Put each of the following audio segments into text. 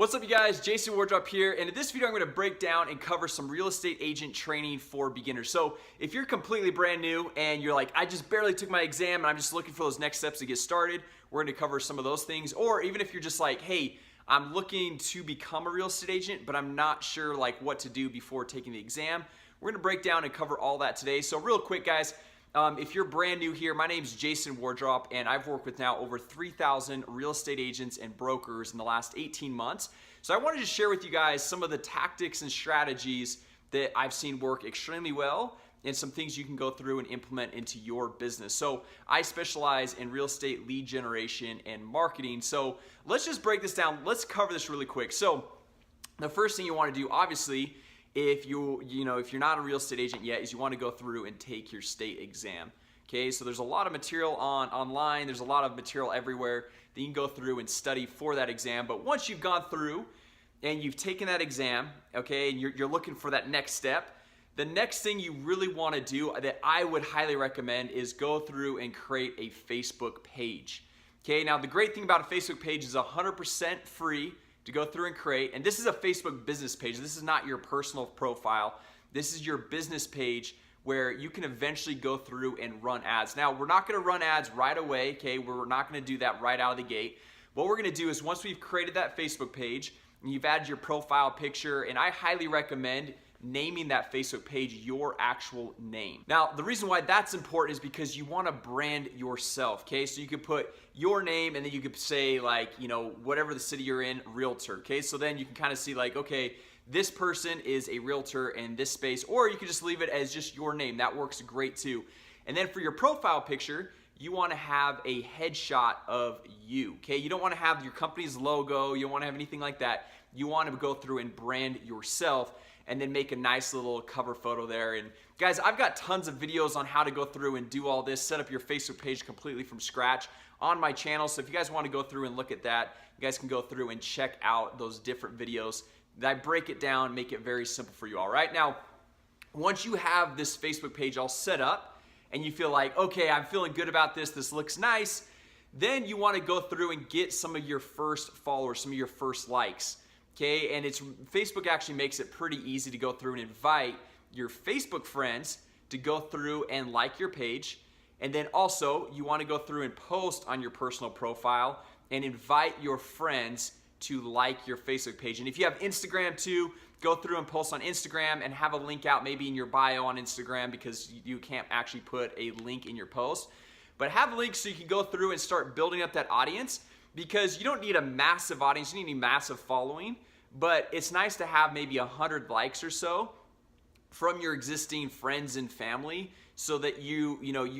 What's up, you guys? Jason Wardrop here, and in this video I'm going to break down and cover some real estate agent training for beginners. So if you're completely brand new and you're like, I just barely took my exam and I'm just looking for those next steps to get started, we're going to cover some of those things. Or even if you're just like, hey, I'm looking to become a real estate agent, but I'm not sure like what to do before taking the exam, we're going to break down and cover all that today. So real quick, guys, if you're brand new here, my name is Jason Wardrop, and I've worked with now over 3,000 real estate agents and brokers in the last 18 months. So I wanted to share with you guys some of the tactics and strategies that I've seen work extremely well and some things you can go through and implement into your business. So I specialize in real estate lead generation and marketing. So let's just break this down. Let's cover this really quick. So the first thing you want to do, obviously, if you're not a real estate agent yet, is you want to go through and take your state exam. Okay, so there's a lot of material online, there's a lot of material everywhere that you can go through and study for that exam. But once you've gone through and you've taken that exam, okay, and you're looking for that next step, the next thing you really want to do that I would highly recommend is go through and create a Facebook page. Okay, now the great thing about a Facebook page is 100% free to go through and create, and this is a Facebook business page. This is not your personal profile. This is your business page where you can eventually go through and run ads. Now, we're not going to run ads right away, okay? We're not going to do that right out of the gate. What we're going to do is once we've created that Facebook page and you've added your profile picture, and I highly recommend naming that Facebook page your actual name. Now, the reason why that's important is because you want to brand yourself, okay? So you could put your name and then you could say like, whatever the city you're in, realtor, okay? So then you can kind of see like, okay, this person is a realtor in this space, or you could just leave it as just your name. That works great too. And then for your profile picture, you want to have a headshot of you, okay? You don't want to have your company's logo. You don't want to have anything like that. You want to go through and brand yourself and then make a nice little cover photo there. And guys, I've got tons of videos on how to go through and do all this, set up your Facebook page completely from scratch on my channel. So if you guys want to go through and look at that, you guys can go through and check out those different videos that I break it down, make it very simple for you. All right, now once you have this Facebook page all set up and you feel like, okay, I'm feeling good about this looks nice, then you want to go through and get some of your first followers, some of your first likes. Okay, and Facebook actually makes it pretty easy to go through and invite your Facebook friends to go through and like your page. And then also you want to go through and post on your personal profile and invite your friends to like your Facebook page. And if you have Instagram too, go through and post on Instagram and have a link out maybe in your bio on Instagram, because you can't actually put a link in your post. But have links so you can go through and start building up that audience, because you don't need a massive audience, you need a massive following, but it's nice to have maybe 100 likes or so from your existing friends and family, so that you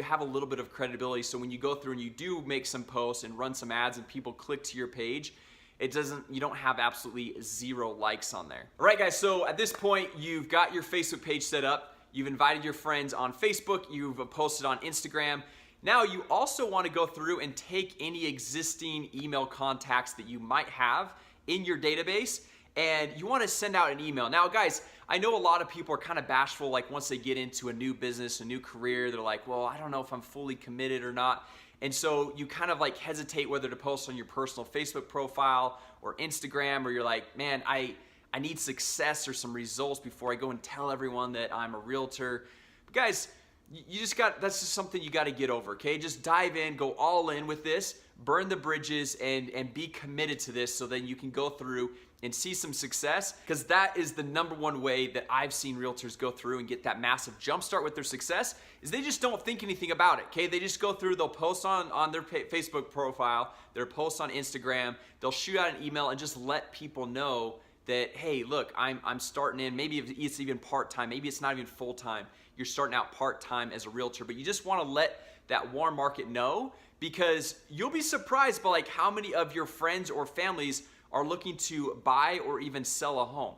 have a little bit of credibility. So when you go through and you do make some posts and run some ads and people click to your page, you don't have absolutely 0 likes on there. All right, guys, so at this point you've got your Facebook page set up, you've invited your friends on Facebook, you've posted on Instagram. Now you also want to go through and take any existing email contacts that you might have in your database, and you want to send out an email. Now guys, I know a lot of people are kind of bashful, like once they get into a new business, a new career, they're like, well, I don't know if I'm fully committed or not. And so you kind of like hesitate whether to post on your personal Facebook profile or Instagram, or you're like, man, I need success or some results before I go and tell everyone that I'm a realtor. But guys, that's just something you got to get over, okay? Just dive in, go all in with this, burn the bridges, and be committed to this, so then you can go through and see some success, because that is the #1 way that I've seen realtors go through and get that massive jump start with their success, is they just don't think anything about it, okay? They just go through, they'll post on their Facebook profile, their post on Instagram, they'll shoot out an email and just let people know that, hey, look, I'm starting in, maybe it's even part-time, maybe it's not even full-time, you're starting out part-time as a realtor, but you just want to let that warm market know, because you'll be surprised by like how many of your friends or families are looking to buy or even sell a home.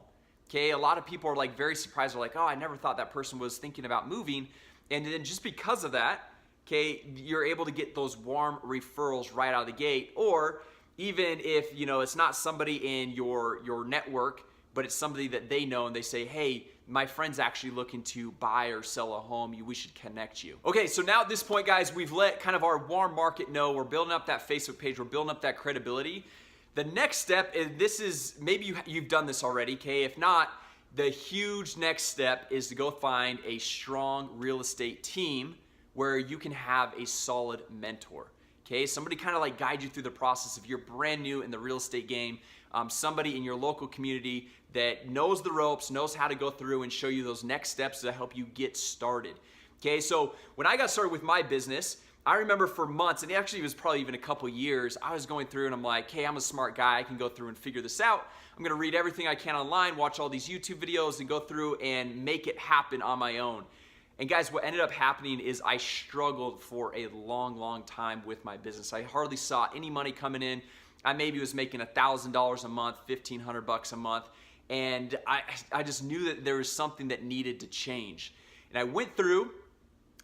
Okay, a lot of people are like very surprised. They're like, oh, I never thought that person was thinking about moving. And then just because of that, okay, you're able to get those warm referrals right out of the gate. Or even if it's not somebody in your network, but it's somebody that they know and they say, hey, my friend's actually looking to buy or sell a home, we should connect you. Okay, so now at this point, guys, we've let kind of our warm market know, we're building up that Facebook page, we're building up that credibility. The next step, and this is, maybe you've done this already, okay? If not, the huge next step is to go find a strong real estate team where you can have a solid mentor, okay? Somebody kind of like guide you through the process. If you're brand new in the real estate game, somebody in your local community that knows the ropes, knows how to go through and show you those next steps to help you get started, okay? So when I got started with my business, I remember for months, and actually it was probably even a couple years, I was going through and I'm like, hey, I'm a smart guy. I can go through and figure this out. I'm gonna read everything I can online, watch all these YouTube videos, and go through and make it happen on my own. And guys, what ended up happening is I struggled for a long time with my business. I hardly saw any money coming in. I maybe was making $1,000 a month, $1,500 a month. And I just knew that there was something that needed to change. And I went through,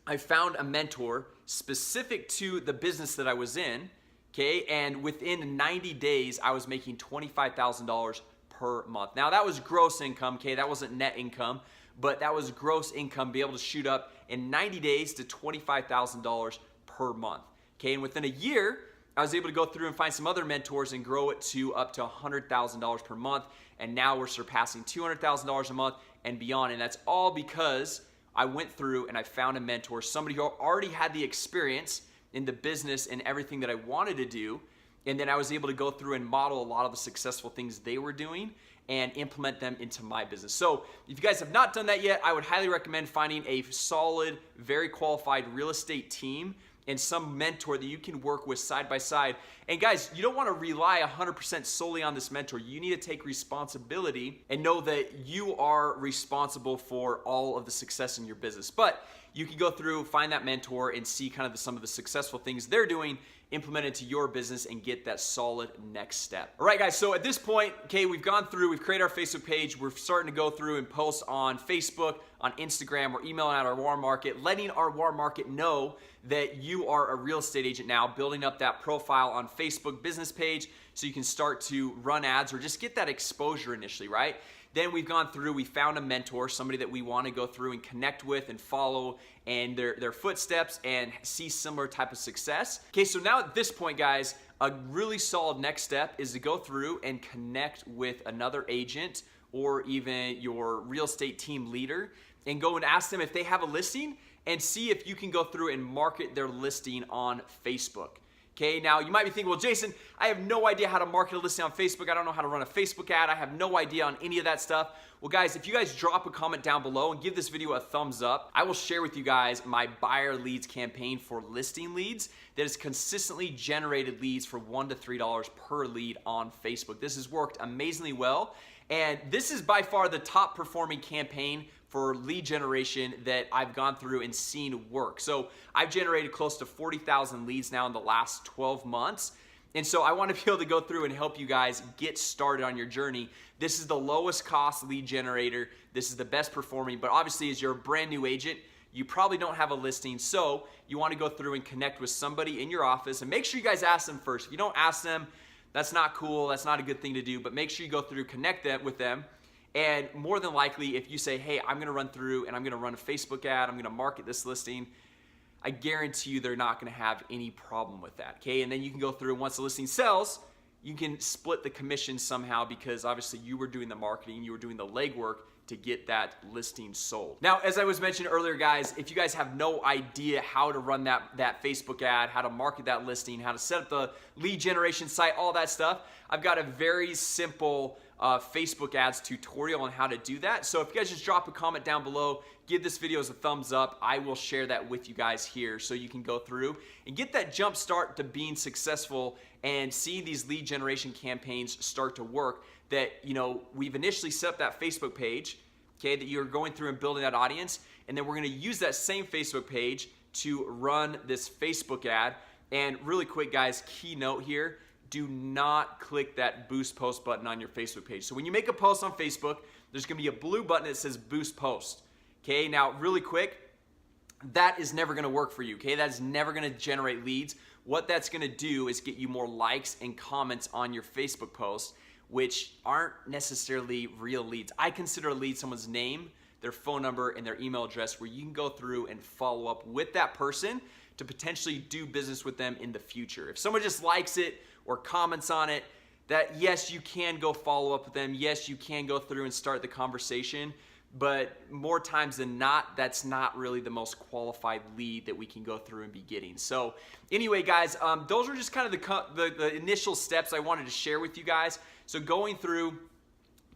I found a mentor specific to the business that I was in, okay? And within 90 days, I was making $25,000 per month. Now that was gross income, okay? That wasn't net income, but that was gross income, be able to shoot up in 90 days to $25,000 per month, okay? And within a year, I was able to go through and find some other mentors and grow it to up to $100,000 per month. And now we're surpassing $200,000 a month and beyond. And that's all because I went through and I found a mentor, somebody who already had the experience in the business and everything that I wanted to do. And then I was able to go through and model a lot of the successful things they were doing and implement them into my business. So if you guys have not done that yet, I would highly recommend finding a solid, very qualified real estate team and some mentor that you can work with side by side. And guys, you don't want to rely 100% solely on this mentor. You need to take responsibility and know that you are responsible for all of the success in your business. But you can go through, find that mentor, and see kind of some of the successful things they're doing, implement it to your business, and get that solid next step. All right, guys, so at this point, okay, we've gone through, we've created our Facebook page, we're starting to go through and post on Facebook, on Instagram, we're emailing out our warm market, letting our warm market know that you are a real estate agent now, building up that profile on Facebook business page so you can start to run ads or just get that exposure initially, right? Then we've gone through, we found a mentor, somebody that we want to go through and connect with and follow and their footsteps and see similar type of success. Okay, so now at this point, guys, a really solid next step is to go through and connect with another agent or even your real estate team leader and go and ask them if they have a listing and see if you can go through and market their listing on Facebook. Okay, now you might be thinking, well, Jason, I have no idea how to market a listing on Facebook. I don't know how to run a Facebook ad. I have no idea on any of that stuff. Well, guys, if you guys drop a comment down below and give this video a thumbs up, I will share with you guys my buyer leads campaign for listing leads that has consistently generated leads for $1 to $3 per lead on Facebook. This has worked amazingly well. And this is by far the top performing campaign for lead generation that I've gone through and seen work. So I've generated close to 40,000 leads now in the last 12 months. And so I want to be able to go through and help you guys get started on your journey. This is the lowest cost lead generator. This is the best performing, but obviously as you're a brand new agent, you probably don't have a listing. So you want to go through and connect with somebody in your office and make sure you guys ask them first. If you don't ask them, that's not cool. That's not a good thing to do, but make sure you go through, connect them with them. And more than likely, if you say, hey, I'm gonna run through and I'm gonna run a Facebook ad, I'm gonna market this listing, I guarantee you they're not gonna have any problem with that, okay? And then you can go through, and once the listing sells, you can split the commission somehow because obviously you were doing the marketing, you were doing the legwork to get that listing sold. Now, as I was mentioning earlier, guys, if you guys have no idea how to run that Facebook ad, how to market that listing, how to set up the lead generation site, all that stuff, I've got a very simple Facebook ads tutorial on how to do that. So if you guys just drop a comment down below, give this video a thumbs up, I will share that with you guys here so you can go through and get that jump start to being successful and see these lead generation campaigns start to work. That, you know, we've initially set up that Facebook page, okay, that you're going through and building that audience, and then we're gonna use that same Facebook page to run this Facebook ad. And really quick, guys, key note here, do not click that boost post button on your Facebook page. So when you make a post on Facebook, there's gonna be a blue button that says boost post. Okay, now really quick, that is never gonna work for you, okay? That is never gonna generate leads. What that's gonna do is get you more likes and comments on your Facebook post, which aren't necessarily real leads. I consider a lead someone's name, their phone number, and their email address where you can go through and follow up with that person to potentially do business with them in the future. If someone just likes it or comments on it, that yes, you can go follow up with them. Yes, you can go through and start the conversation, but more times than not, that's not really the most qualified lead that we can go through and be getting. So anyway, guys, those are just kind of the initial steps I wanted to share with you guys. So going through,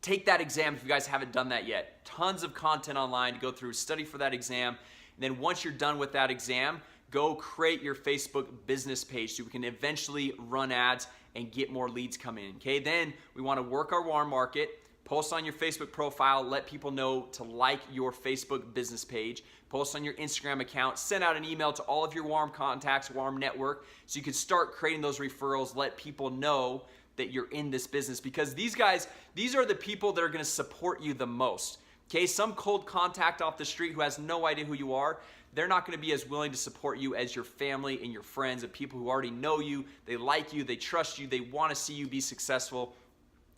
take that exam if you guys haven't done that yet. Tons of content online to go through, study for that exam. And then once you're done with that exam, go create your Facebook business page so we can eventually run ads and get more leads coming in, okay? Then we wanna work our warm market, post on your Facebook profile, let people know to like your Facebook business page, post on your Instagram account, send out an email to all of your warm contacts, warm network, so you can start creating those referrals, let people know that you're in this business, because these guys, these are the people that are gonna support you the most, okay? Some cold contact off the street who has no idea who you are, they're not gonna be as willing to support you as your family and your friends and people who already know you, they like you, they trust you, they wanna see you be successful.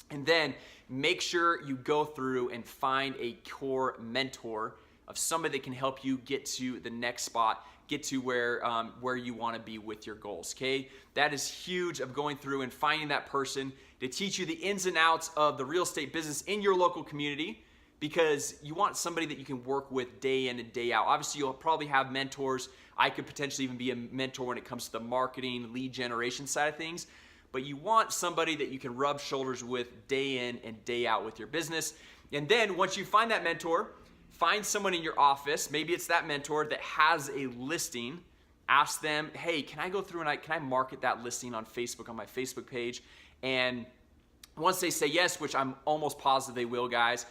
And then make sure you go through and find a core mentor of somebody that can help you get to the next spot, get to where you wanna be with your goals, okay? That is huge, of going through and finding that person to teach you the ins and outs of the real estate business in your local community, because you want somebody that you can work with day in and day out. Obviously, you'll probably have mentors. I could potentially even be a mentor when it comes to the marketing, lead generation side of things, but you want somebody that you can rub shoulders with day in and day out with your business. And then once you find that mentor, find someone in your office, maybe it's that mentor that has a listing, ask them, hey, can I go through and can I market that listing on Facebook, on my Facebook page? And once they say yes, which I'm almost positive they will, guys,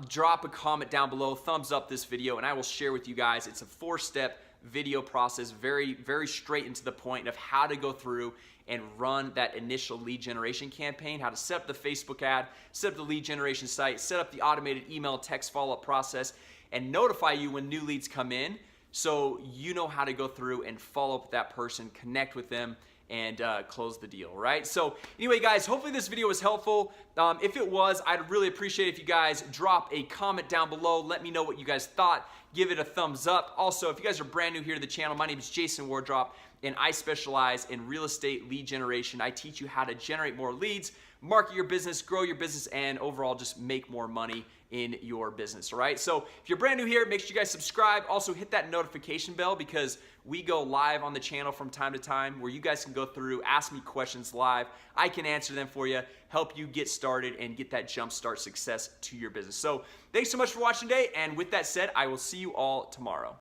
drop a comment down below, thumbs up this video, and I will share with you guys. It's a 4-step video process, very, very straight into the point of how to go through and run that initial lead generation campaign, how to set up the Facebook ad, set up the lead generation site, set up the automated email text follow-up process, and notify you when new leads come in, so you know how to go through and follow up with that person, connect with them, and close the deal, right? So anyway, guys, hopefully this video was helpful. If it was, I'd really appreciate it if you guys drop a comment down below. Let me know what you guys thought. Give it a thumbs up. Also, if you guys are brand new here to the channel, my name is Jason Wardrop, and I specialize in real estate lead generation. I teach you how to generate more leads, market your business, grow your business, and overall just make more money in your business, all right? So if you're brand new here, make sure you guys subscribe. Also hit that notification bell, because we go live on the channel from time to time where you guys can go through, ask me questions live. I can answer them for you, help you get started and get that jumpstart success to your business. So thanks so much for watching today. And with that said, I will see you all tomorrow.